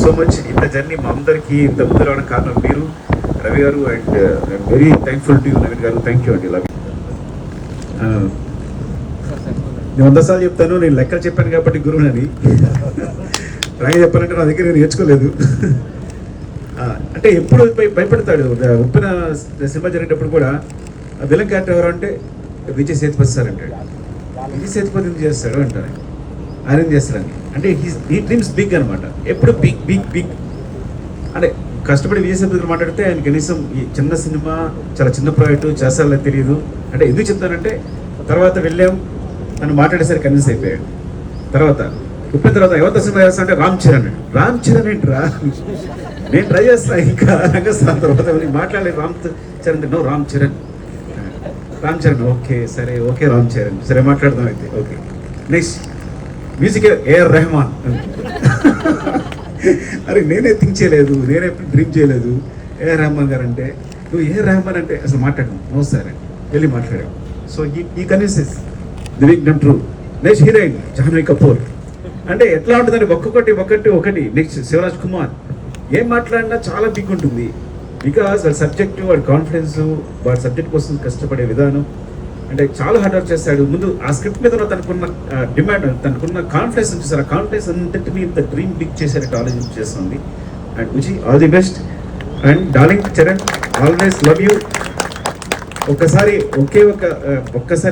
So much. ఇంత journey మా అందరికీ ఇంత ముందు రావడం కారణం మీరు, Ravi garu. And I am very thankful to you Naveen garu. Thank you అండి. లవ్ నేను 100 సార్లు చెప్తాను, నేను లెక్కలు చెప్పాను కాబట్టి గురువునని. రాయి చెప్పాలంటే నా దగ్గర నేను నేర్చుకోలేదు. అంటే ఎప్పుడు భయపడతాడు. ఉప్పిన సినిమా జరిగేటప్పుడు కూడా విలన్ క్యారెక్టర్ ఎవరు అంటే విజయ్ సేతుపతి సార్ అంటాడు. విజయ్ సేతుపతి ఎందుకు చేస్తాడు అంటారు, ఆయన ఏం చేస్తారని. అంటే ఈ డ్రీమ్స్ బిగ్ అనమాట. ఎప్పుడు బిగ్ బిగ్ బిగ్ అంటే కష్టపడి విజయ్ సేతుపతి మాట్లాడితే ఆయన కనీసం ఈ చిన్న సినిమా, చాలా చిన్న ప్రాజెక్టు చేస్తారో తెలియదు. అంటే ఎందుకు చెప్తానంటే తర్వాత వెళ్ళాం, తను మాట్లాడేసరికి కన్విన్స్ అయిపోయాడు. తర్వాత ఉప్పిన తర్వాత ఎవరితో సినిమా చేస్తా అంటే రామ్ చరణ్. రామ్ చరణ్ ఏంట్రా, నేను ట్రై చేస్తాను ఇంకా రంగస్థానం తర్వాత మాట్లాడలేదు. రామ్ చరణ్ నో రామ్ చరణ్. రామ్ చరణ్ ఓకే సరే, ఓకే రామ్ చరణ్ సరే మాట్లాడదాం అయితే. Okay next music AR Rahman. అరే నేనే థింక్ చేయలేదు, నేనే డ్రీమ్ చేయలేదు. ఏఆర్ రెహమాన్ గారు అంటే నువ్వు ఏఆర్ రెహమాన్ అంటే అసలు మాట్లాడను. నో సార్ అని వెళ్ళి మాట్లాడావు. సో ఈ కన్విన్సెస్ ది బిగ్ నమ్ true. Next heroine Jahnavi Kapoor. అంటే ఎట్లా ఉంటుందంటే ఒకటి. నెక్స్ట్ శివరాజ్ కుమార్. ఏం మాట్లాడినా చాలా బిగ్ ఉంటుంది. బికాస్ వాడి సబ్జెక్టు, వాడి కాన్ఫిడెన్స్, వాడి సబ్జెక్ట్ కోసం కష్టపడే విధానం అంటే చాలా హార్డ్ వర్క్ చేస్తాడు. ముందు ఆ స్క్రిప్ట్ మీద తనకున్న డిమాండ్, తనకున్న కాన్ఫిడెన్స్ చూసారు. ఆ కాన్ఫిడెన్స్ అంతటిని ఇంత డ్రీమ్ బిగ్ చేశారంటే ఆలోచన చేస్తుంది. And wish you all the best. And darling Charan always love you. ఒక్కసారి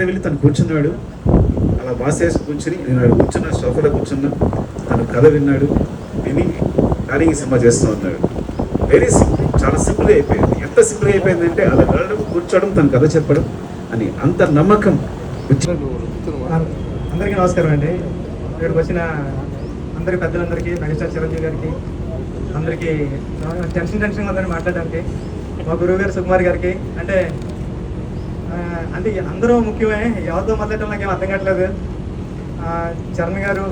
వెళ్ళి తను కూర్చున్నాడు, అలా వాసేసి కూర్చుని, నేను కూర్చున్న సోఫాలో కూర్చున్నా, తను కథ విన్నాడు, విని కానీ ఈ సినిమా చేస్తూ ఉన్నాడు. వెరీ సింపుల్, చాలా సింపుల్గా అయిపోయింది. ఎంత సింపుల్గా అయిపోయిందంటే అలా వెళ్ళడం, కూర్చోవడం, తన కథ చెప్పడం అని అంత నమ్మకం. అందరికీ నమస్కారం అండి. ఇక్కడికి వచ్చిన అందరి పెద్దలందరికీ, మెగాస్టార్ చిరంజీవి గారికి, అందరికీ టెన్షన్ అందరినీ మాట్లాడడానికి, మా గురువు గారు సుకుమార్ గారికి. అంటే అందరూ ముఖ్యమే, ఎవరితో మాట్లాడటం నాకేం అర్థం కావట్లేదు. చరణ్ గారు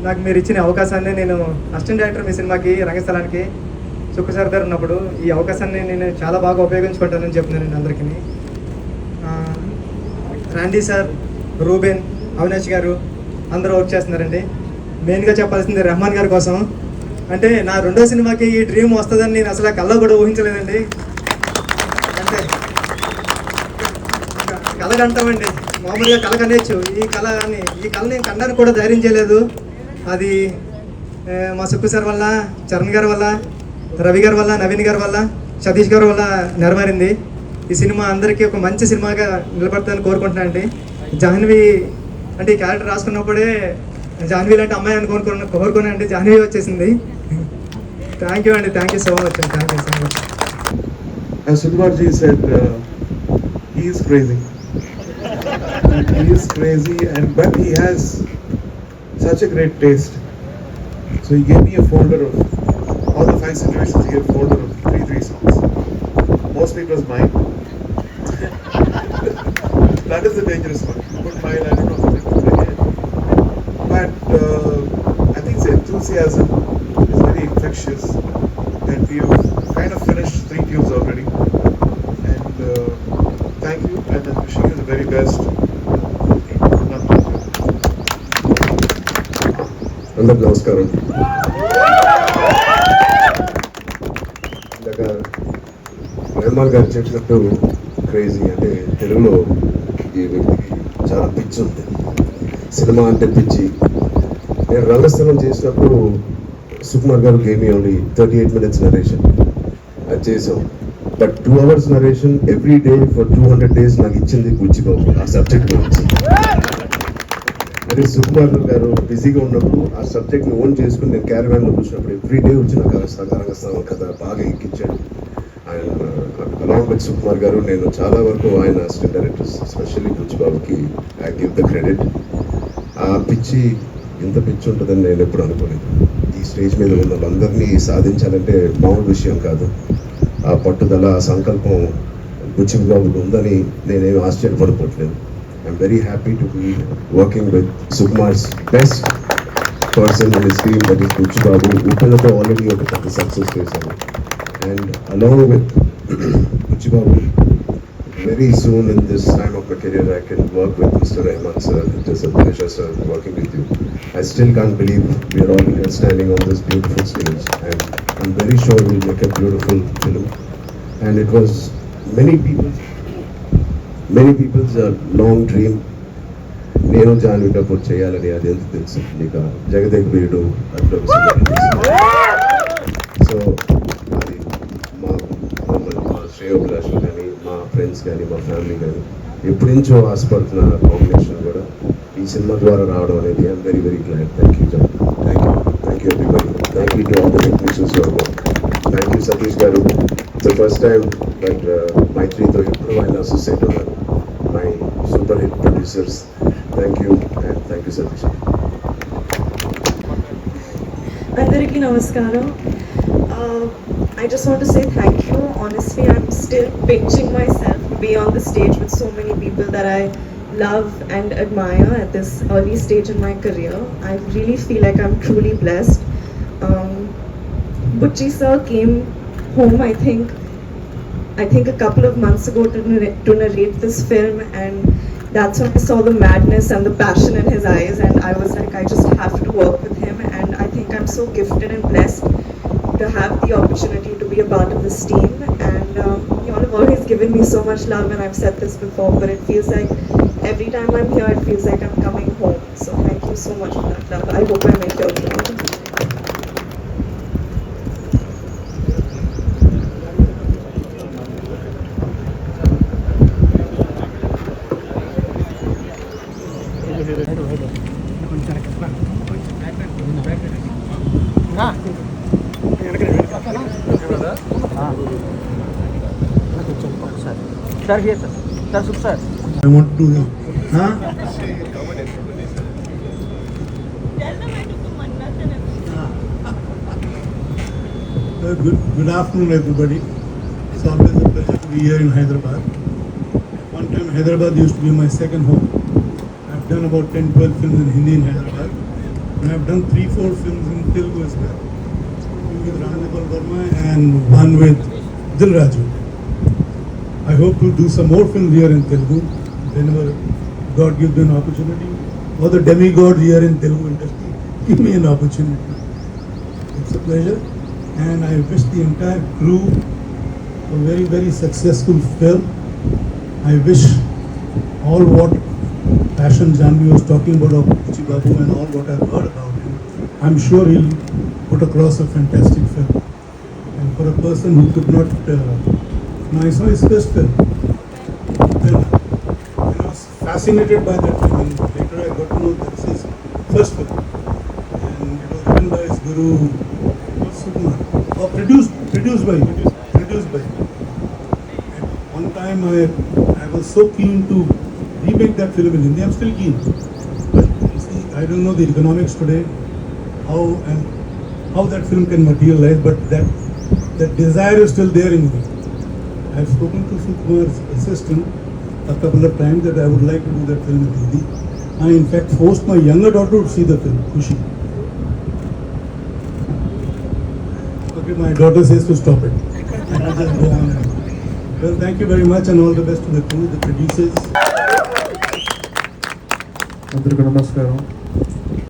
నాకు మీరు ఇచ్చిన అవకాశాన్ని, నేను అసిస్టెంట్ డైరెక్టర్ మీ సినిమాకి రంగస్థలానికి సుక్కు సర్దార్ ఉన్నప్పుడు ఈ అవకాశాన్ని నేను చాలా బాగా ఉపయోగించుకుంటానని చెప్తున్నాను అందరికీ. రాండీ సార్, రూబెన్, అవినాష్ గారు అందరూ వర్క్ చేస్తున్నారండి. మెయిన్గా చెప్పాల్సింది రెహమాన్ గారి కోసం. అంటే నా 2వ సినిమాకి ఈ డ్రీమ్ వస్తుందని నేను అసలు కళ్ళ కూడా ఊహించలేదండి. అంటే కళ కంటామండి, మామూలుగా కళ కనేచ్చు, ఈ కళ నేను కనడానికి కూడా ధైర్యం చేయలేదు. అది మా సుక్కు సార్ వల్ల, చరణ్ గారి వల్ల, రవి గారి వల్ల, నవీన్ గారి వల్ల, సతీష్ గారి వల్ల నెరవేరింది. ఈ సినిమా అందరికీ ఒక మంచి సినిమాగా నిలబడతానని కోరుకుంటున్నాను అండి. జాహ్నవి అంటే ఈ క్యారెక్టర్ రాసుకున్నప్పుడే జాహ్నవి లాంటి అమ్మాయి అని కోరుకున్నానండి. జాహ్నవి వచ్చేసింది. థ్యాంక్ యూ అండి, థ్యాంక్ యూ సో మచ్ అండి, thank you so much. As Sukumarji said, he is crazy. He is crazy, but he has such a great taste. So he gave me a folder of all the 5 situations. He gave a folder of 3 songs. Mostly it was mine. That is the dangerous one. Put mine, I don't know how to put it again. But I think his enthusiasm is very infectious, and we have kind of finished 3 tunes already. And thank you, and I'm wishing you the very best. అందరికి నమస్కారం. ఇందాక రెహమాన్ గారు చెప్పినట్టు crazy అంటే తెలుగులో ఈ వ్యక్తికి చాలా పిచ్చి ఉంది. సినిమా అంటే పిచ్చి. నేను రంగస్థలం చేసినప్పుడు సుకుమార్ గారు గేమ్ మీ ఓన్లీ 38 minutes నరేషన్ అది చేసాం. But 2 hours narration every day for 200 days నాకు ఇచ్చింది బుచ్చిబాబు ఆ సబ్జెక్ట్ గురించి. అదే సుకుమార్ గారు బిజీగా ఉన్నప్పుడు ఆ సబ్జెక్ట్ని ఓన్ చేసుకుని నేను క్యారవాన్లో కూర్చున్నప్పుడు ఎవ్రీ డే వచ్చి నాకు రంగస్థలం కథ బాగా ఎక్కించాడు ఆయన. అలాంగ్ విత్ సుకుమార్ గారు నేను చాలా వరకు ఆయన అసిస్టెంట్ డైరెక్టర్స్ ఎస్పెషల్లీ బుచ్చిబాబుకి ఐ గివ్ ద క్రెడిట్. ఆ పిచ్చి ఇంత పిచ్చి ఉంటుందని నేను ఎప్పుడు అనుకోలేదు. ఈ స్టేజ్ మీద ఉన్న వాళ్ళందరినీ సాధించాలంటే మామూలు విషయం కాదు. ఆ పట్టుదల, ఆ సంకల్పం బుచ్చిబాబుకు ఉందని నేనేమి ఆశ్చర్యపడిపోవట్లేదు. I'm very happy to be working with Sukumar's best person in his team, that is Buchi Babu. Uppinatho already ఒక success చేశారు. And along with Buchi Babu, very soon in this time of my career I can work with Mr. Rahman sir. It is a pleasure, sir, working with you. I still can't believe we are all here standing on this beautiful stage, and I'm very sure we'll make a beautiful film. And it was many people's long dream. నేను జాన్వీ కపూర్ చేయాలని, అది ఎంత తెలుసు నీకు, జగదేక్ వీరుడు అట్లా. So అది మా శ్రేయోభిలాషులు కానీ, మా ఫ్రెండ్స్ కానీ, మా ఫ్యామిలీ కానీ ఎప్పటి నుంచో ఆశపడుతున్న కాంబినేషన్ కూడా ఈ సినిమా ద్వారా రావడం అనేది I'm very very glad. Thank you John, thank you everybody, thank you to all the technicians your work. Thank you Satish గారు. ద ఫస్ట్ టైం బట్ మైత్రితో ఎప్పుడు ఆయన అసోసియేట్ ఉన్నారు, my super hit producers. Thank you and thank you Satish. అందరికీ నమస్కారం. I just want to say thank you. Honestly, I'm still pinching myself to be on the stage with so many people that I love and admire at this early stage in my career. I really feel like I'm truly blessed. Butchie sir came home, I think a couple of months ago to narrate this film, and that's when I saw the madness and the passion in his eyes, and I was like, I just have to work with him, and I think I'm so gifted and blessed to have the opportunity to be a part of this team. And you all have always given me so much love, and I've said this before, but it feels like every time I'm here, it feels like I'm coming home. So thank you so much for that love. I hope I make you all proud. Sir, here, sir. Sir, super, sir. I want to do that. Huh? Good afternoon, everybody. It's always a pleasure to be here in Hyderabad. One time Hyderabad used to be my second home. I've done about 10-12 films in Hindi in Hyderabad. And I've done 3-4 films in Telugu as well. One with Ranagopal Verma and one with Dil Raju. I hope to do some more films here in Telugu whenever God gives me an opportunity, or the demigod here in Telugu industry give me an opportunity. It's a pleasure, and I wish the entire crew a very, very successful film. I wish all what Passion Janvi was talking about Butchie Babu and all what I've heard about him, I'm sure he'll put across a fantastic film. And for a person who could not I saw his first film. Then I was fascinated by that film, and later I got to know that's his first film. And it was written by his guru, Sukumar, or produced by. At one time I was so keen to remake that film in Hindi. I'm still keen, but you see, I don't know the economics today, how that film can materialize. But that desire is still there in me. I've spoken to Sukumar's assistant a couple of times that I would like to do that film in Hindi. I in fact forced my younger daughter to see the film, Khushi. Okay, my daughter says to stop it. I'll just go on. Well, thank you very much, and all the best to the crew, the producers. అందరికీ నమస్కారం.